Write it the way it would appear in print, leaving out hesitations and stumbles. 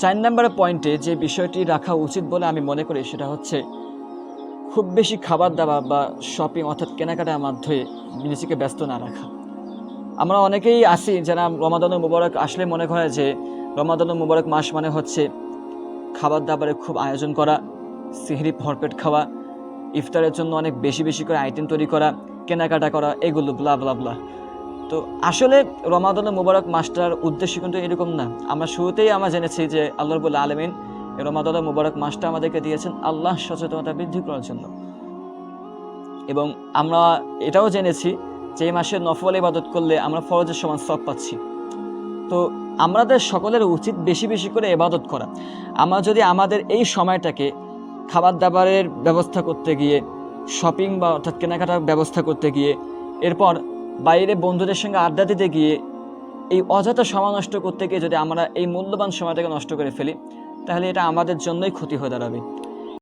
4 নম্বরের পয়েন্টে যে বিষয়টি রাখা উচিত বলে আমি মনে করি সেটা হচ্ছে খুব বেশি খাবার দাবার বা শপিং অর্থাৎ কেনাকাটার মাধ্যমে নিজেকে ব্যস্ত না রাখা। আমরা অনেকেই আছি যারা রমাদানুল মুবারক আসলে মনে করে যে রমাদানুল মুবারক মাস মানে হচ্ছে খাবার দাবারের খুব আয়োজন করা, সিহরি ভরপেট খাওয়া, ইফতারের জন্য অনেক বেশি বেশি করে আইটেম তৈরি করা, কেনাকাটা করা, এগুলো ব্লা ব্লা ব্লা। তো আসলে রমাদানুল মুবারক মাসটার উদ্দেশ্য কিন্তু এরকম না। আমরা শুরুতেই আমরা জেনেছি যে আল্লাহ রাব্বুল আলামিন রমাদানুল মুবারক মাসটা আমাদেরকে দিয়েছেন আল্লাহ সচেতনতা বৃদ্ধি করার জন্য, এবং আমরা এটাও জেনেছি যে এই মাসে নফল ইবাদত করলে আমরা ফরজের সমান সওয়াব পাচ্ছি। তো আমাদের সকলের উচিত বেশি বেশি করে ইবাদত করা। আমরা যদি আমাদের এই সময়টাকে খাবার দাবারের ব্যবস্থা করতে গিয়ে, শপিং বা অর্থাৎ কেনাকাটার ব্যবস্থা করতে গিয়ে, এরপর বাইরে বন্ধুদের সঙ্গে আড্ডা দিতে গিয়ে এই অযথা সময় নষ্ট করতে গিয়ে যদি আমরা এই মূল্যবান সময়টাকে নষ্ট করে ফেলি, তাহলে এটা আমাদের জন্যই ক্ষতি হয়ে দাঁড়াবে।